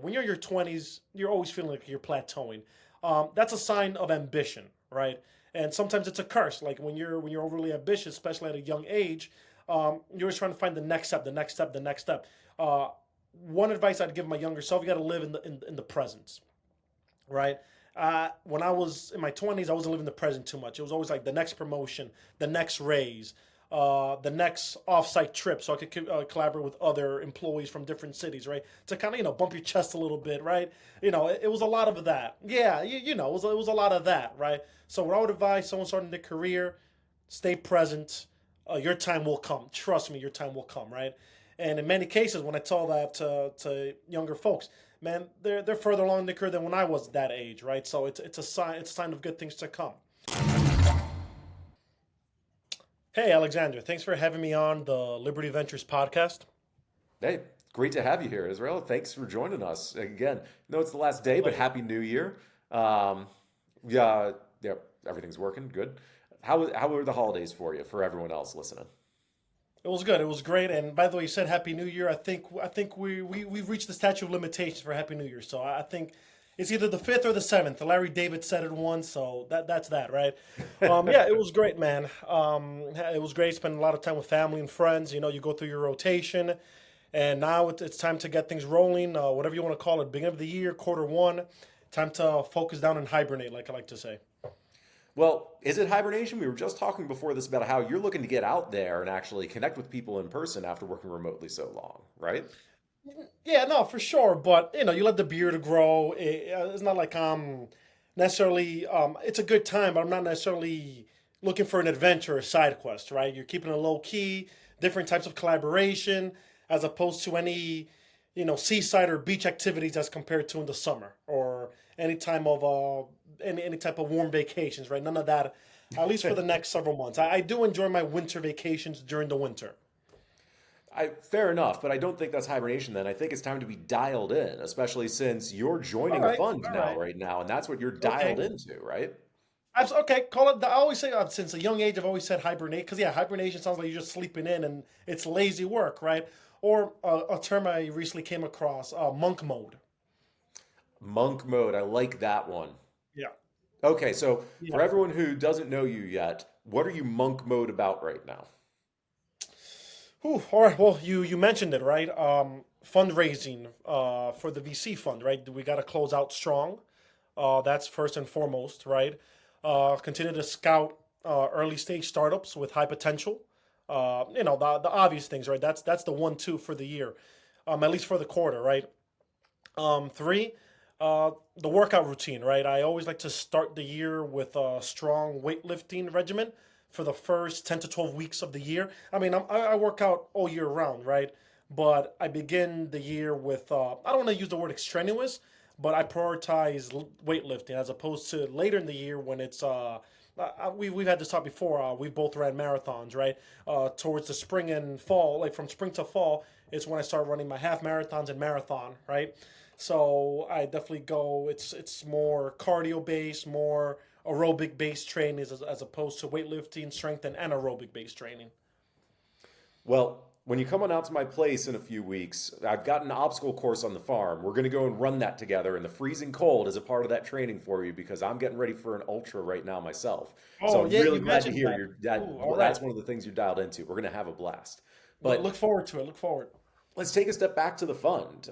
When you're in your 20s, you're always feeling like you're plateauing. That's a sign of ambition, right? And sometimes it's a curse. Like when you're overly ambitious, especially at a young age, you're always trying to find the next step, the next step, the next step. Uh, One advice I'd give my younger self: you got to live in the presence, right? When I was in my 20s, I wasn't living the present too much. It was always like the next promotion, the next raise, the next offsite trip, so I could collaborate with other employees from different cities, right? To kind of bump your chest a little bit, right? It was a lot of that. Yeah, it was a lot of that, right? So what I would advise someone starting their career: stay present. Your time will come. Trust me, your time will come, right? And in many cases, when I tell that to younger folks, man, they're further along in their career than when I was that age, right? So it's a sign of good things to come. Hey, Alexander, thanks for having me on the Liberty Ventures podcast. Hey, great to have you here, Israel. Thanks for joining us again. No, it's the last day, but Pleasure. Happy New Year. Um, yeah, yeah, everything's working good. How were the holidays for you? For everyone else listening? It was good. It was great. And by the way, you said Happy New Year. I think we've reached the statute of limitations for Happy New Year. So I think it's either the fifth or the seventh. Larry David said it once, so that's that, right? Yeah, it was great, man. It was great. Spending a lot of time with family and friends. You go through your rotation, and now it's time to get things rolling. Whatever you want to call it, beginning of the year, quarter one. Time to focus down and hibernate, like I like to say. Well, is it hibernation? We were just talking before this about how you're looking to get out there and actually connect with people in person after working remotely so long, right? Yeah, no, for sure. But you let the beard grow. It's not like I'm necessarily. It's a good time, but I'm not necessarily looking for an adventure or side quest. Right? You're keeping it low key, different types of collaboration, as opposed to any seaside or beach activities as compared to in the summer or any time of any type of warm vacations. Right? None of that. At least for the next several months. I do enjoy my winter vacations during the winter. Fair enough, but I don't think that's hibernation then. I think it's time to be dialed in, especially since you're All joining a right. fund All now, right. right now, and that's what you're dialed Okay. into, right? Okay, call it. I always say since a young age, I've always said hibernate because yeah, hibernation sounds like you're just sleeping in and it's lazy work, right? Or a term I recently came across, monk mode. Monk mode, I like that one. Yeah, Okay, so for yeah. everyone who doesn't know you yet, what are you monk mode about right now? Whew, all right. Well, you mentioned it, right? Fundraising for the VC fund, right? We got to close out strong. That's first and foremost, right? Continue to scout early stage startups with high potential. The obvious things, right? That's the 1-2 for the year, at least for the quarter, right? Three, the workout routine, right? I always like to start the year with a strong weightlifting regimen for the first 10 to 12 weeks of the year. I mean, I work out all year round, right? But I begin the year with, I don't want to use the word extraneous, but I prioritize weightlifting as opposed to later in the year when we've had this talk before. We both ran marathons, right? Towards the spring and fall, like from spring to fall, is when I start running my half marathons and marathon, right? So I definitely go. It's more cardio based, more aerobic based training as opposed to weightlifting, strength, and anaerobic based training. Well, when you come on out to my place in a few weeks, I've got an obstacle course on the farm. We're going to go and run that together in the freezing cold as a part of that training for you because I'm getting ready for an ultra right now myself. So Oh I'm yeah, really you glad to mentioned hear that. Ooh, all that's right. one of the things you're dialed into. We're going to have a blast. Look But forward to it. Look forward. let's take a step back to the fund.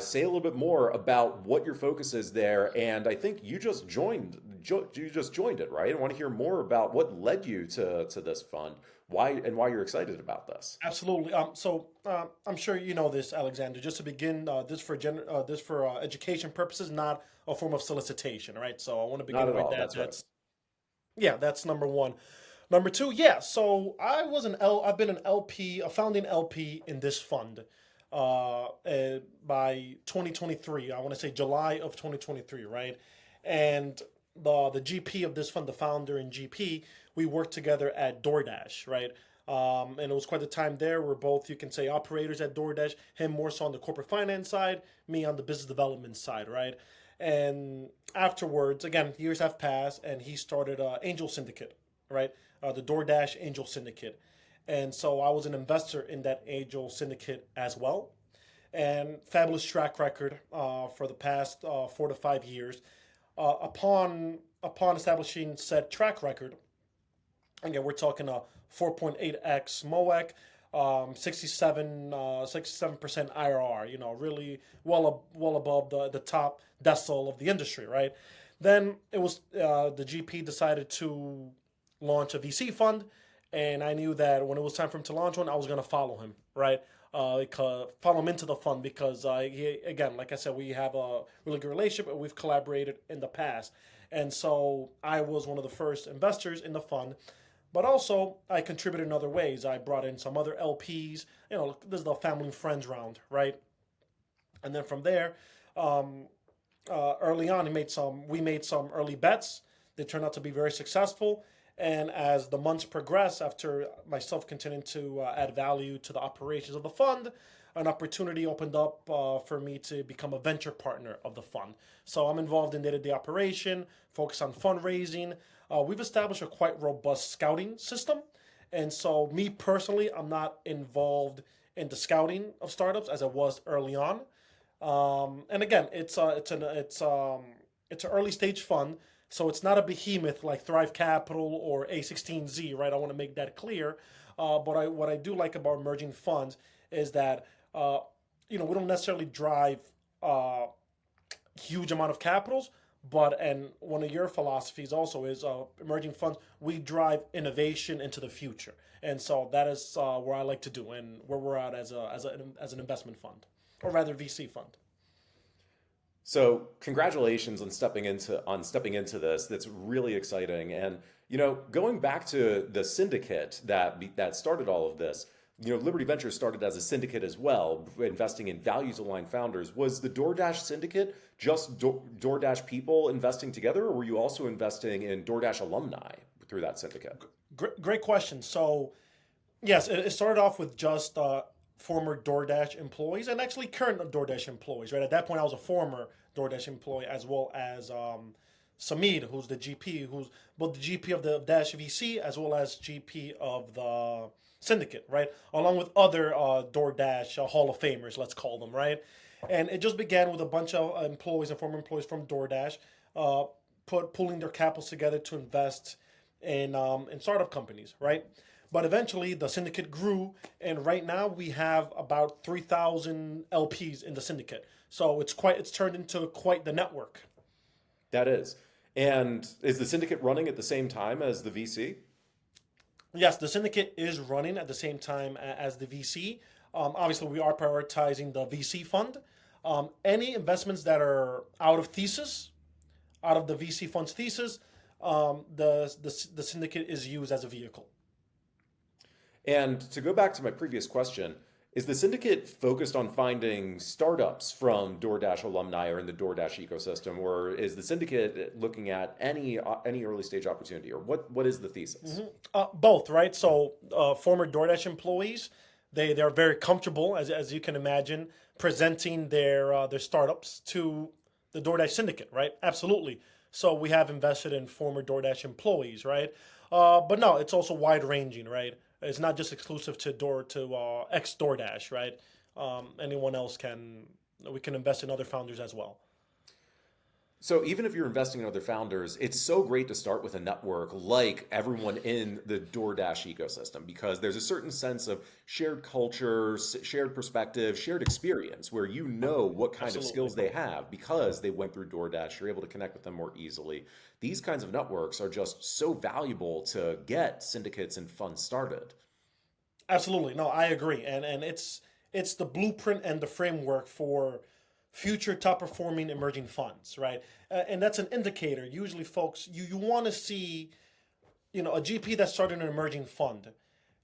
Say a little bit more about what your focus is there. And I think you just joined it, right? I want to hear more about what led you to this fund, why you're excited about this. Absolutely. I'm sure you know this, Alexander. Just to begin, this for education purposes, not a form of solicitation, right? So I want to Not begin at with all. that. That's right. That's number one. Number two, yeah. So I've been an LP, a founding LP in this fund, by 2023. I want to say July of 2023, right? And the GP of this fund, the founder and GP, we worked together at DoorDash, right? And it was quite the time there. We're both, you can say, operators at DoorDash. Him more so on the corporate finance side, me on the business development side, right? And afterwards, again, years have passed, and he started Angel Syndicate, right? The DoorDash Angel Syndicate. And so I was an investor in that Angel Syndicate as well. and fabulous track record for the past 4 to 5 years. Upon establishing said track record, again, we're talking a 4.8x MOEC, 67% IRR. Really well above the top decile of the industry, right? Then it was the GP decided to launch a VC fund, and I knew that when it was time for him to launch one, I was gonna follow him, right? Follow him into the fund because again, like I said, we have a really good relationship and we've collaborated in the past, and so I was one of the first investors in the fund. But also, I contributed in other ways. I brought in some other LPs. This is the family and friends round, right? And then from there, um, early on, we made some early bets. They turned out to be very successful. And as the months progress, after myself continuing to add value to the operations of the fund, an opportunity opened up for me to become a venture partner of the fund. So I'm involved in day-to-day operation, focus on fundraising. We've established a quite robust scouting system. And so me personally, I'm not involved in the scouting of startups as I was early on. And again, it's an early stage fund, so it's not a behemoth like Thrive Capital or A16Z, right? I want to make that clear. But what I do like about emerging funds is that uh, we don't necessarily drive huge amount of capitals, and one of your philosophies also is emerging funds. We drive innovation into the future, and so that is where I like to do, and where we're at as an investment fund, or rather VC fund. So congratulations on stepping into this. That's really exciting. And going back to the syndicate that started all of this, Liberty Ventures started as a syndicate as well, investing in values aligned founders. Was the DoorDash syndicate just DoorDash people investing together, or were you also investing in DoorDash alumni through that syndicate? Great question. So yes, it started off with just former DoorDash employees and actually current DoorDash employees. Right at that point, I was a former DoorDash employee as well as Samid, who's the GP, who's both the GP of the Dash VC as well as GP of the syndicate, right? Along with other DoorDash Hall of Famers, let's call them, right? And it just began with a bunch of employees and former employees from DoorDash uh, pulling their capitals together to invest in startup companies, right? But eventually the syndicate grew, and right now we have about 3,000 LPs in the syndicate. So it's turned into quite the network. That is. And is the syndicate running at the same time as the VC? Yes, the syndicate is running at the same time as the VC. Obviously, we are prioritizing the VC fund. Any investments that are out of thesis, out of the VC fund's thesis, the syndicate is used as a vehicle. And to go back to my previous question, is the syndicate focused on finding startups from DoorDash alumni or in the DoorDash ecosystem, or is the syndicate looking at any early stage opportunity, or what is the thesis? Both, right? So, former DoorDash employees, they're very comfortable, as you can imagine, presenting their startups to the DoorDash syndicate, right? Absolutely. So we have invested in former DoorDash employees, right? But no, it's also wide ranging, right? It's not just exclusive to ex DoorDash, right? Anyone else can We can invest in other founders as well. So even if you're investing in other founders, it's so great to start with a network like everyone in the DoorDash ecosystem because there's a certain sense of shared culture, shared perspective, shared experience where you know what kind of Absolutely. skills they have because they went through DoorDash. You're able to connect with them more easily. These kinds of networks are just so valuable to get syndicates and funds started. Absolutely. No, I agree. And it's the blueprint and the framework for future top performing emerging funds, right? And that's an indicator. Usually folks, you want to see, a GP that started an emerging fund.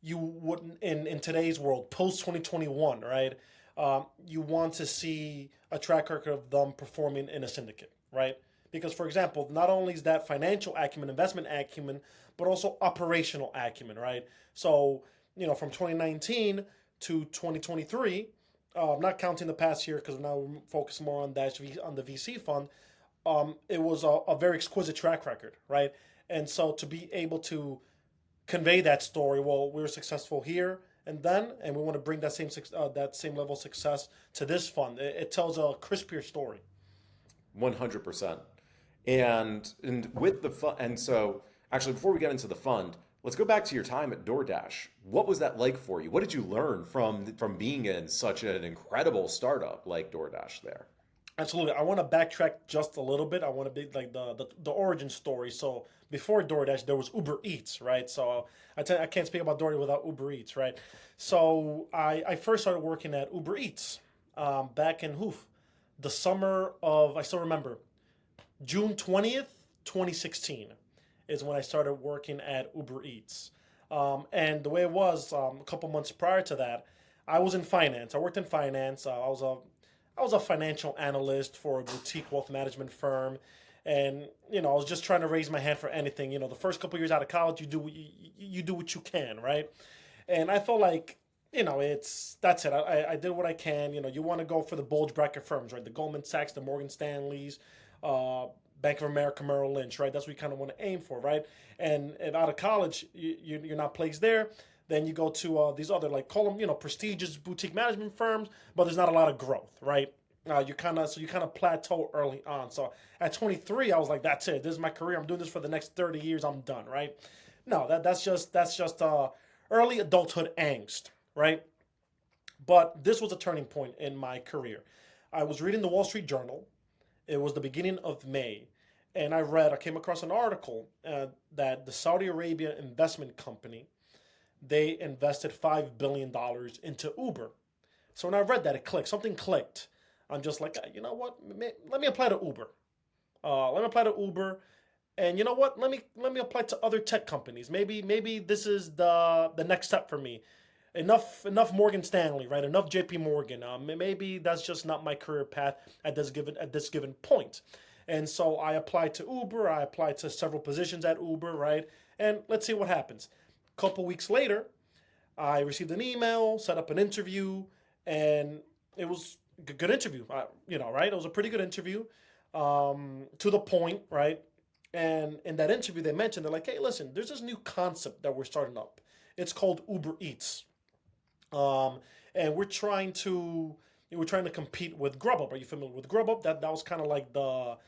You wouldn't in today's world, post 2021, right? You want to see a track record of them performing in a syndicate, right? Because, for example, not only is that financial acumen, investment acumen, but also operational acumen, right? So, from 2019 to 2023, not counting the past year because now we're focused more on on the VC fund. It was a very exquisite track record, right? And so to be able to convey that story, well, we were successful here, and we want to bring that same level of success to this fund. It tells a crispier story. 100%. And with the fund, and so actually, before we get into the fund, let's go back to your time at DoorDash. What was that like for you? What did you learn from being in such an incredible startup like DoorDash there? Absolutely. I want to backtrack just a little bit. I want to be like the origin story. So before DoorDash, there was Uber Eats, right? So I can't speak about DoorDash without Uber Eats, right? So I first started working at Uber Eats back in the summer of, I still remember, June 20th, 2016 is when I started working at Uber Eats. And the way it was, a couple months prior to that, I was in finance. I worked in finance. I was a financial analyst for a boutique wealth management firm, and I was just trying to raise my hand for anything. The first couple years out of college, you do what you can, right? And I felt like it's that's it. I did what I can. You want to go for the bulge bracket firms, right? The Goldman Sachs, the Morgan Stanleys, uh, Bank of America, Merrill Lynch, right? That's what you kind of want to aim for, right? And out of college, you're not placed there. Then you go to these other, like, call them, prestigious boutique management firms, but there's not a lot of growth, right? You kind of plateau early on. So at 23, I was like, that's it. This is my career. I'm doing this for the next 30 years. I'm done, right? No, that's just early adulthood angst, right? But this was a turning point in my career. I was reading the Wall Street Journal. It was the beginning of May, and I came across an article that the Saudi Arabia investment company, they invested $5 billion into Uber. So when I read that, it clicked. Something clicked. I'm just like, you know what? Let me apply to Uber. Let me apply to Uber, and you know what? Let me apply to other tech companies. Maybe this is the next step for me. Enough Morgan Stanley, right? Enough J.P. Morgan. Maybe that's just not my career path at this given point. And so I applied to Uber. I applied to several positions at Uber, right? And let's see what happens. A couple weeks later, I received an email, set up an interview, and it was a good interview. Right? It was a pretty good interview, to the point, right? And in that interview, they mentioned, they're like, "Hey, listen, there's this new concept that we're starting up. It's called Uber Eats, um, and we're trying to compete with Grubhub. Are you familiar with Grubhub? That was kind of like the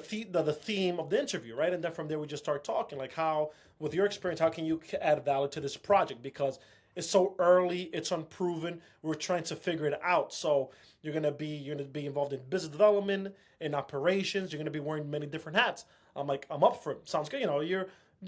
theme of the interview, right? And then from there we just start talking, like, how, with your experience, how can you add value to this project, because it's so early, it's unproven. We're trying to figure it out. So you're gonna be involved in business development, in operations. You're gonna be wearing many different hats. I'm like, I'm up for it. Sounds good. You're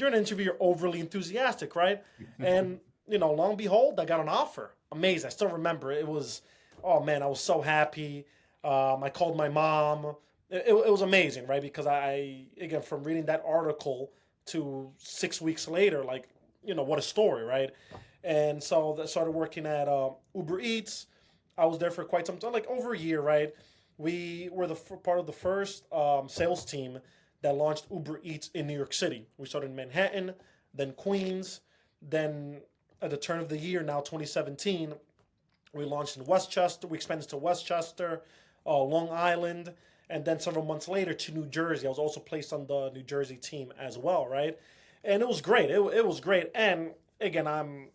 an interview. You're overly enthusiastic, right? And lo and behold, I got an offer. Amazing. I still remember it was. Oh man, I was so happy. I called my mom. It was amazing, right? Because again, from reading that article to 6 weeks later, like, what a story, right? And so I started working at Uber Eats. I was there for quite some time, like over a year, right? We were part of the first sales team that launched Uber Eats in New York City. We started in Manhattan, then Queens, then at the turn of the year, now 2017, we launched in Westchester. We expanded to Westchester, Long Island, and then several months later to New Jersey. I was also placed on the New Jersey team as well, right? And it was great. It was great. And again, I'm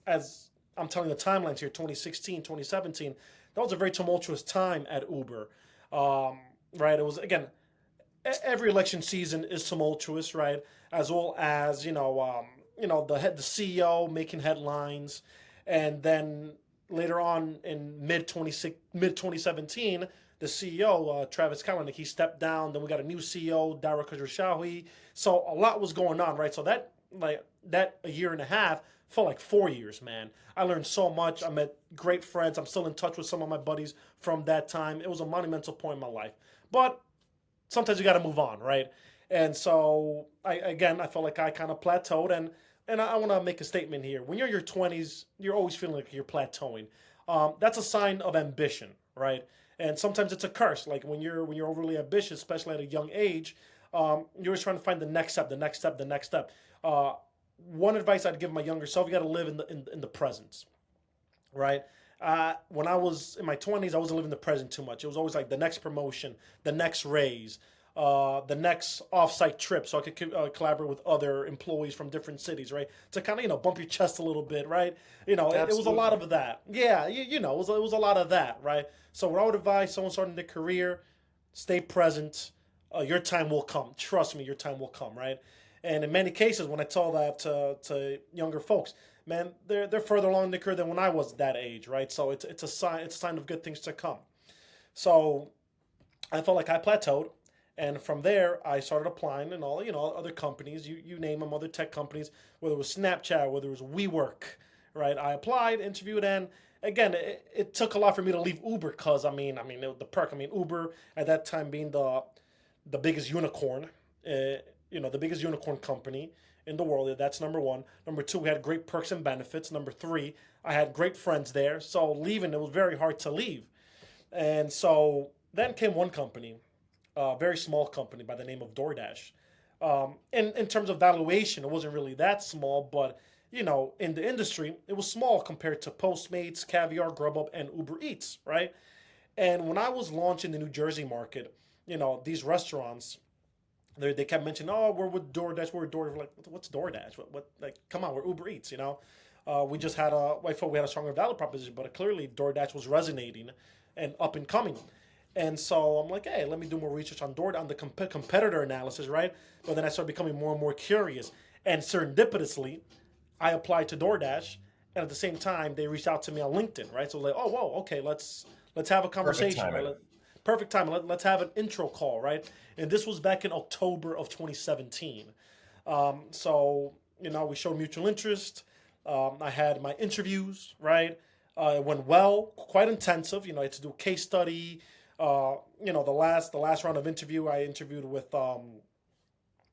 telling the timelines here, 2016, 2017. That was a very tumultuous time at Uber, right? It was, again, every election season is tumultuous, right? As well as the CEO making headlines, and then later on in mid 2017, the CEO, Travis Kalanick, he stepped down. Then we got a new CEO, Dara Khosrowshahi. So a lot was going on, right? So that a year and a half felt like 4 years, man. I learned so much. I met great friends. I'm still in touch with some of my buddies from that time. It was a monumental point in my life. But sometimes you got to move on, right? And so I felt like I kind of plateaued, and I want to make a statement here. When you're in your 20s, you're always feeling like you're plateauing. That's a sign of ambition, right? And sometimes it's a curse. Like when you're overly ambitious, especially at a young age, you're always trying to find the next step, the next step, the next step. One advice I'd give my younger self: you got to live in the presence, right? When I was in my 20s, I wasn't living the present too much. It was always like the next promotion, the next raise, the next offsite trip, so I could collaborate with other employees from different cities, right? To kind of bump your chest a little bit, right? It was a lot Absolutely. of that. Yeah, it was a lot of that, right? So what I would advise someone starting their career, stay present. Your time will come. Trust me, your time will come, right? And in many cases, when I tell that to younger folks, man, they're further along in their career than when I was that age, right? So it's a sign of good things to come. So I felt like I plateaued, and from there I started applying in all other companies. You name them, other tech companies, whether it was Snapchat, whether it was WeWork, right? I applied, interviewed, and again, it took a lot for me to leave Uber because the perk. Uber at that time being the biggest unicorn, the biggest unicorn company in the world. That's number one. Number two, we had great perks and benefits. Number three, I had great friends there. So leaving, it was very hard to leave. And so then came one company, a very small company by the name of DoorDash. In terms of valuation, it wasn't really that small, but in the industry, it was small compared to Postmates, Caviar, Grubhub, and Uber Eats, right? And when I was launching the New Jersey market, these restaurants, they kept mentioning, oh, we're with DoorDash, we're with DoorDash. We're like, what's DoorDash? What? Like, come on, we're Uber Eats, we just had I thought we had a stronger value proposition, but clearly DoorDash was resonating and up and coming. And so I'm like, hey, let me do more research on DoorDash, on the competitor analysis, right? But then I started becoming more and more curious. And serendipitously, I applied to DoorDash, and at the same time, they reached out to me on LinkedIn, right? So like, oh, whoa, okay, let's have a Perfect conversation, right? timing. Perfect time. Let's have an intro call, right? And this was back in October of 2017. So we showed mutual interest. I had my interviews, right? It went well, quite intensive. I had to do a case study. The last round of interview, I interviewed with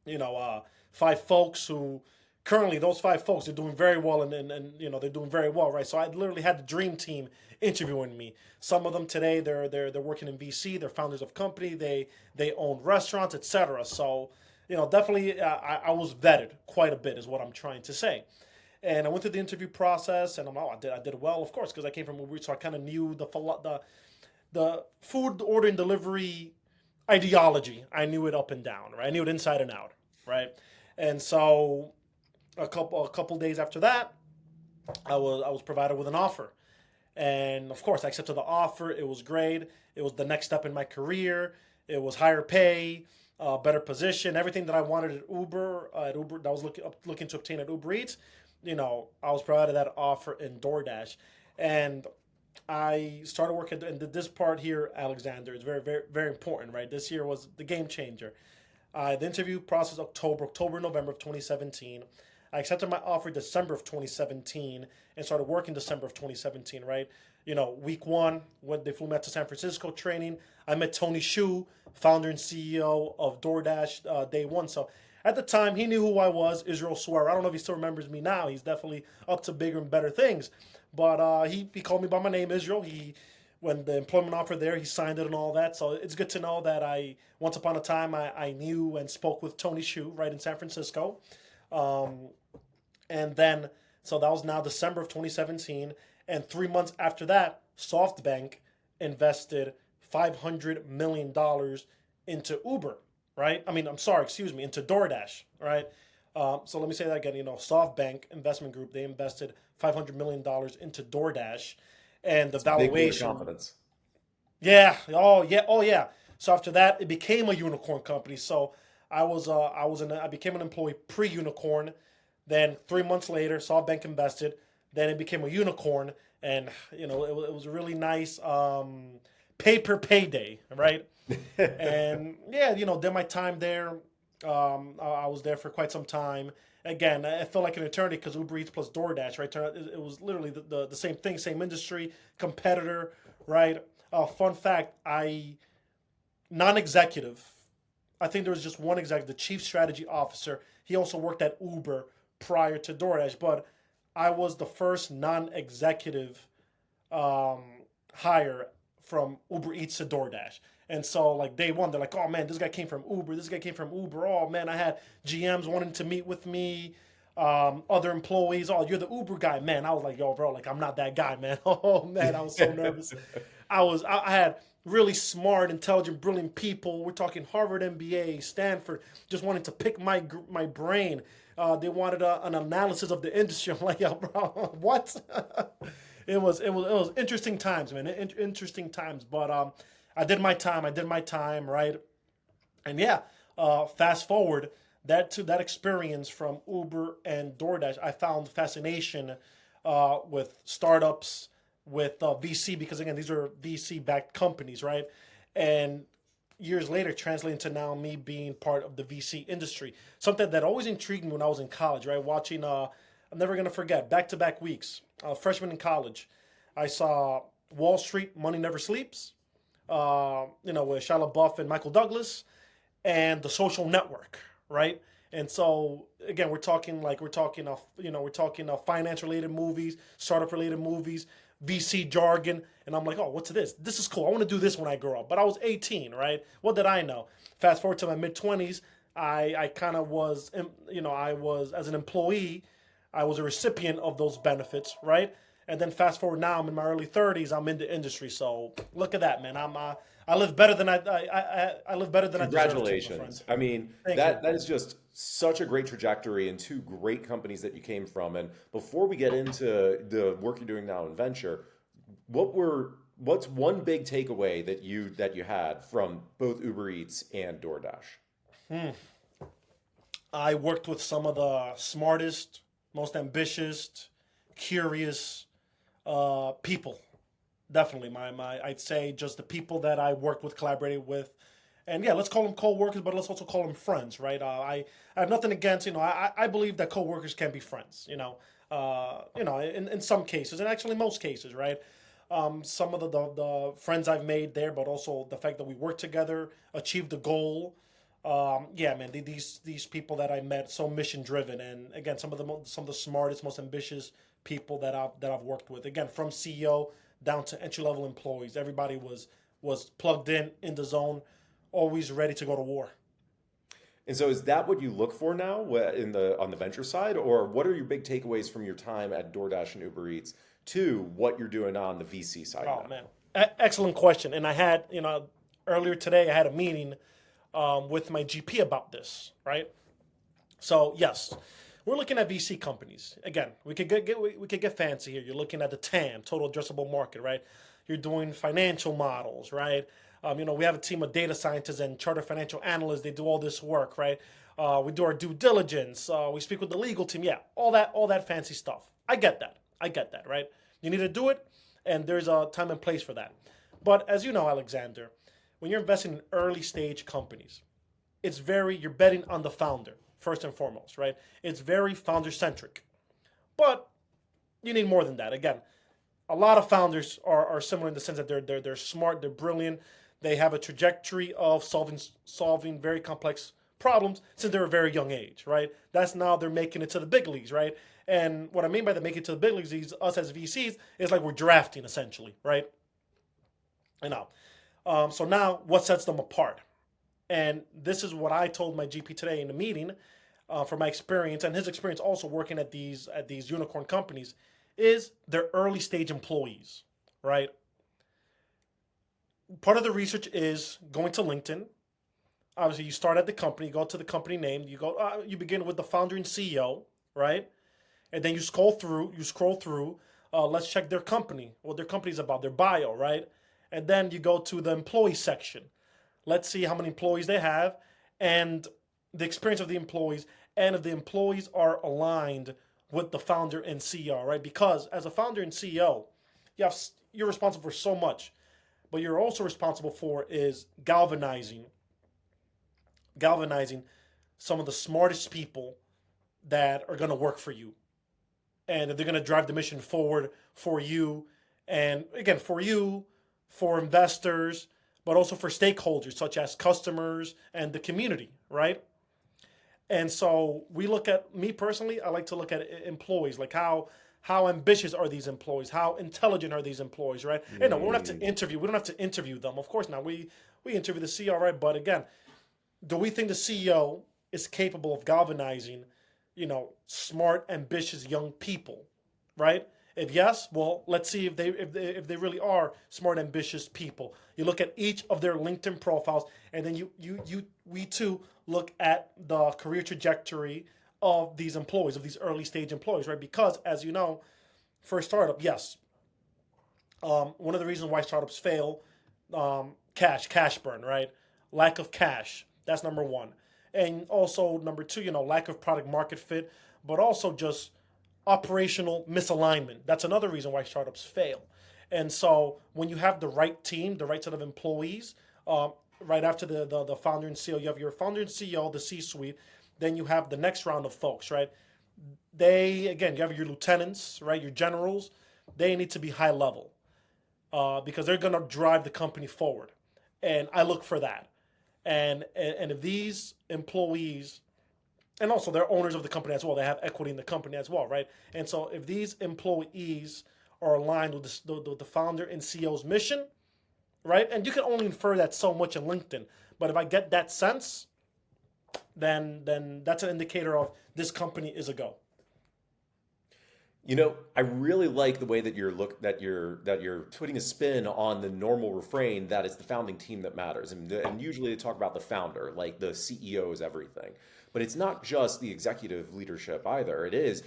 you know, uh, five folks who currently those five folks are doing very well, and they're doing very well, right? So I literally had the dream team interviewing me. Some of them today they're working in VC, they're founders of company, they own restaurants, etc. So definitely I was vetted quite a bit, is what I'm trying to say. And I went through the interview process, and I did well, of course, because I came from Uber, so I kind of knew the food order and delivery ideology. I knew it up and down, right? I knew it inside and out, right? And so a couple days after that, I was provided with an offer, and of course I accepted the offer. It was great. It was the next step in my career. It was higher pay, better position, everything that I wanted at Uber. That I was looking to obtain at Uber Eats. I was provided that offer in DoorDash, and I started working. And this part here, Alexander, is very, very, very important, right? This year was the game changer. The interview process October, November of 2017. I accepted my offer December of 2017 and started working December of 2017, right? Week one, when they flew me out to San Francisco training, I met Tony Shu, founder and CEO of DoorDash, day one. So at the time, he knew who I was, Israel Suero. I don't know if he still remembers me now. He's definitely up to bigger and better things. But he called me by my name, Israel. When the employment offer there, he signed it and all that. So it's good to know that once upon a time, I knew and spoke with Tony Shu right in San Francisco. Um, and then, so that was now December of 2017. And 3 months after that, SoftBank invested $500 million dollars into Uber, right? I'm sorry, excuse me, into DoorDash, right? So let me say that again. SoftBank Investment Group, they invested $500 million dollars into DoorDash, and the It's a big vote of valuation. confidence. Yeah. Oh yeah. Oh yeah. So after that, it became a unicorn company. So I became an employee pre-unicorn. Then 3 months later, SoftBank invested. Then it became a unicorn, and it was a really nice pay per payday, right? And yeah, did my time there. I was there for quite some time. Again, it felt like an eternity because Uber Eats plus DoorDash, right? It was literally the same thing, same industry, competitor, right? Fun fact: I non-executive. I think there was just one executive, the chief strategy officer. He also worked at Uber prior to DoorDash, but I was the first non-executive um, hire from Uber Eats to DoorDash. And so, like day one, they're like, "Oh man, this guy came from Uber. This guy came from Uber. Oh man, I had GMs wanting to meet with me, other employees. Oh, you're the Uber guy, man." I was like, "Yo, bro, like I'm not that guy, man." Oh man, I was so nervous. I had really smart, intelligent, brilliant people. We're talking Harvard MBA, Stanford, just wanting to pick my brain. They wanted an analysis of the industry. I'm like, yo, bro, what? It was interesting times, man. Interesting times. But I did my time. I did my time, right? And yeah, fast forward that experience from Uber and DoorDash, I found fascination with startups, with VC, because again, these are VC backed companies, right? And years later, translating to now me being part of the VC industry, something that always intrigued me when I was in college, right? Watching, I'm never gonna forget, back to back weeks, freshman in college, I saw Wall Street, Money Never Sleeps, with Shia LaBeouf and Michael Douglas, and The Social Network, right? And so again, we're talking finance related movies, startup related movies, VC jargon, and I'm like, oh, what's this? This is cool. I want to do this when I grow up. But I was 18, right? What did I know? Fast forward to my mid 20s, I kind of was, I was as an employee, I was a recipient of those benefits, right? And then fast forward now, I'm in my early 30s. I'm in the industry, so look at that, man. I live better than I live better than I deserve to, my friend. Congratulations. I mean, Thank you. that is just such a great trajectory and two great companies that you came from. And before we get into the work you're doing now in venture, what's one big takeaway that you had from both Uber Eats and DoorDash? I worked with some of the smartest, most ambitious, curious people. Definitely, I'd say just the people that I worked with, collaborated with, and yeah, let's call them co-workers, but let's also call them friends, right? I have nothing against, I believe that co-workers can be friends, in some cases, and actually most cases, right? Some of the friends I've made there, but also the fact that we worked together, achieved a goal. Yeah, man, these people that I met, so mission driven, and again, some of the smartest, most ambitious people that I've worked with. Again, from CEO down to entry level employees, everybody was plugged in the zone, always ready to go to war. And so is that what you look for now in the on the venture side, or what are your big takeaways from your time at DoorDash and Uber Eats to what you're doing on the VC side Oh now? man, excellent question. And I had, earlier today I had a meeting with my GP about this, right? So yes, we're looking at VC companies. Again, we could get fancy here. You're looking at the TAM, total addressable market, right? You're doing financial models, right? We have a team of data scientists and chartered financial analysts. They do all this work, right? We do our due diligence. We speak with the legal team. Yeah, all that fancy stuff. I get that. I get that, right? You need to do it, and there's a time and place for that. But as you know, Alexander, when you're investing in early stage companies, you're betting on the founder first and foremost, right? It's very founder centric. But you need more than that. Again, a lot of founders are similar in the sense that they're smart, they're brilliant, they have a trajectory of solving very complex problems since they're a very young age, right? That's now they're making it to the big leagues, right? And what I mean by the making it to the big leagues is us as VCs is like we're drafting essentially, right? You know. So now what sets them apart? And this is what I told my GP today in the meeting, from my experience and his experience also working at these unicorn companies, is their early stage employees, right? Part of the research is going to LinkedIn. Obviously, you start at the company, you go to the company name, you begin with the founder and CEO, right? And then you scroll through. Let's check their company, what their company's about, their bio, right? And then you go to the employee section. Let's see how many employees they have and the experience of the employees, and if the employees are aligned with the founder and CEO, right? Because as a founder and CEO, you're responsible for so much, but you're also responsible for is galvanizing some of the smartest people that are going to work for you, and they're going to drive the mission forward for you, and again for you, for investors, but also for stakeholders such as customers and the community, right? And so we look at, me personally, I like to look at employees, like how ambitious are these employees, how intelligent are these employees, right? And no, Mm. we don't have to interview them, of course not. We interview the CEO, right? But again, do we think the CEO is capable of galvanizing, smart, ambitious young people, right? If yes, well, let's see if they really are smart, ambitious people. You look at each of their LinkedIn profiles, and then we too look at the career trajectory of these employees, of these early stage employees, right? Because as you know, for a startup, yes, one of the reasons why startups fail, cash burn, right? Lack of cash. That's number one. And also number two, lack of product market fit, but also just operational misalignment. That's another reason why startups fail. And so when you have the right team, the right set of employees, right after the founder and CEO, you have your founder and CEO, the C-suite. Then you have the next round of folks, right? Again, you have your lieutenants, right? Your generals. They need to be high level because they're going to drive the company forward. And I look for that. And if these employees, and also they're owners of the company as well, they have equity in the company as well, right? And so if these employees are aligned with the founder and CEO's mission, right? And you can only infer that so much in LinkedIn, but if I get that sense, then that's an indicator of this company is a go. I really like the way that you're putting a spin on the normal refrain that it's the founding team that matters, and usually they talk about the founder, like the CEO is everything, but it's not just the executive leadership either. It is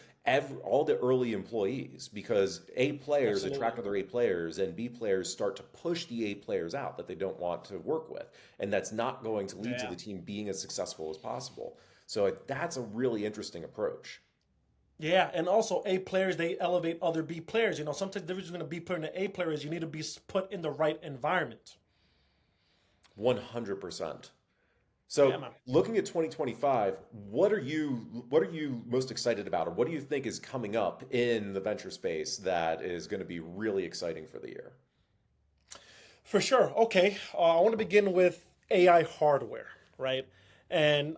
all the early employees because A players Absolutely. attract other A players, and B players start to push the A players out that they don't want to work with, and that's not going to lead to Yeah. the team being as successful as possible. So that's a really interesting approach. Yeah, and also A players they elevate other B players. Sometimes the difference between a B player and an A player is you need to be put in the right environment. 100%. Yeah, So, man. looking at 2025, what are you most excited about, or what do you think is coming up in the venture space that is going to be really exciting for the year? For sure. Okay. I want to begin with AI hardware, right? And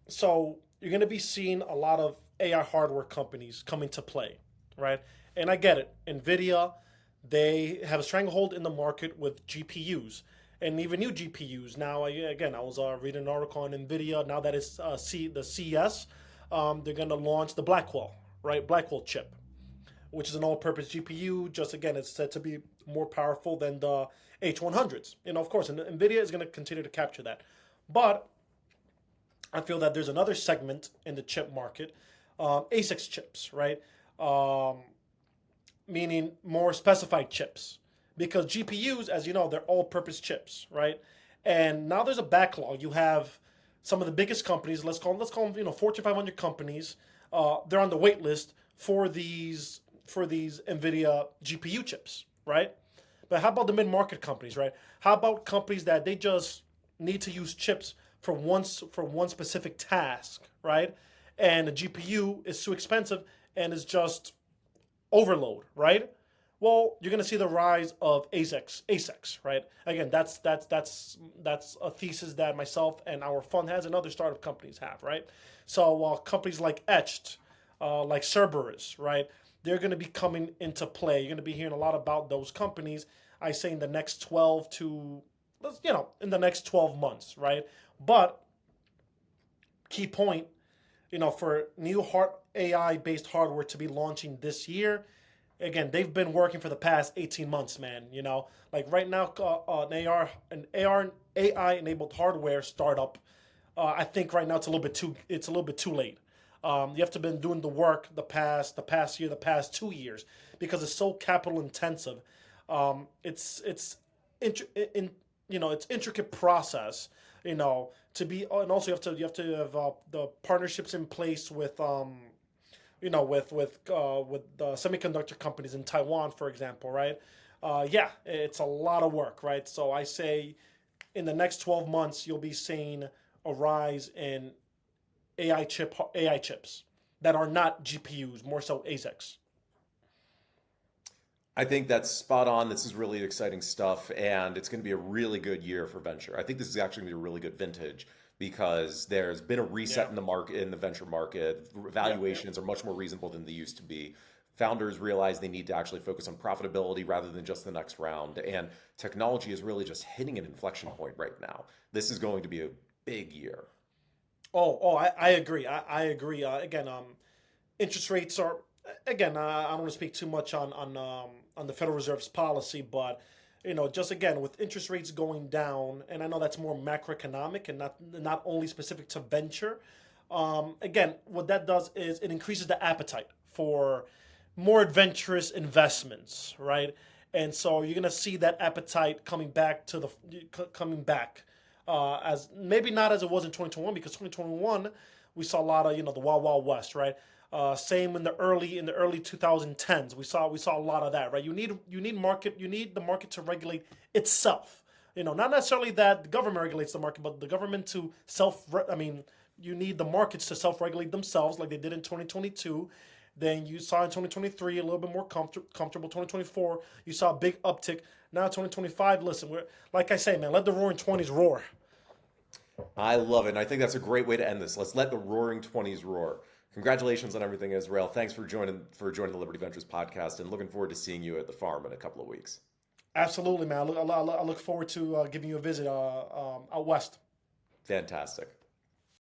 so you're going to be seeing a lot of AI hardware companies come into play, right? And I get it. NVIDIA, they have a stranglehold in the market with GPUs and even new GPUs. Now, again, I was reading an article on NVIDIA. Now that it's the CES, they're going to launch the Blackwell, right? Blackwell chip, which is an all-purpose GPU. Just again, it's said to be more powerful than the H100s. Of course, and NVIDIA is going to continue to capture that. But I feel that there's another segment in the chip market, ASICs chips, right? Um, Meaning more specified chips. Because GPUs, as you know, they're all-purpose chips, right? And now there's a backlog. You have some of the biggest companies, let's call them, Fortune 500 companies. They're on the wait list for these NVIDIA GPU chips, right? But how about the mid-market companies, right? How about companies that they just need to use chips for one specific task, right? And the GPU is too expensive and is just overload, right? Well, you're going to see the rise of ASICs, right? Again, that's a thesis that myself and our fund has, and other startup companies have, right? So companies like Etched, like Cerberus, right? They're going to be coming into play. You're going to be hearing a lot about those companies. I say in the next 12 to, in the next 12 months, right? But key point, for new AI based hardware to be launching this year, again, they've been working for the past 18 months, man. Like right now, an AI enabled hardware startup. I think right now it's a little bit too late. You have to been doing the work the past year, the past 2 years, because it's so capital intensive. It's in, it's intricate process. To be, and also you have to have the partnerships in place with the semiconductor companies in Taiwan, for example, right? Yeah, it's a lot of work, right? So I say in the next 12 months, you'll be seeing a rise in AI chips that are not GPUs, more so ASICs. I think that's spot on. This is really exciting stuff, and it's going to be a really good year for venture. I think this is actually going to be a really good vintage because there's been a reset Yeah, in the market, in the venture market. yeah, yeah. Valuations are much more reasonable than they used to be. Founders realize they need to actually focus on profitability rather than just the next round. And technology is really just hitting an inflection point right now. This is going to be a big year. I agree. I agree. Again, interest rates are Again, I don't want to speak too much on the Federal Reserve's policy, but just again with interest rates going down, and I know that's more macroeconomic and not only specific to venture. Again, what that does is it increases the appetite for more adventurous investments, right? And so you're gonna see that appetite coming back as maybe not as it was in 2021 because 2021 we saw a lot of the Wild Wild West, right? Same in the early 2010s we saw a lot of that, right? You need the market to regulate itself. Not necessarily that the government regulates the market, but the government to I mean, you need the markets to self-regulate themselves like they did in 2022. Then you saw in 2023 a little bit more comfortable. 2024 you saw a big uptick. Now 2025, listen, we're like I say, man, let the Roaring Twenties roar. I love it. And I think that's a great way to end this. Let's let the Roaring Twenties roar. Congratulations on everything, Israel. Thanks for joining the Liberty Ventures podcast, and looking forward to seeing you at the farm in a couple of weeks. Absolutely, man. I look forward to giving you a visit out west. Fantastic.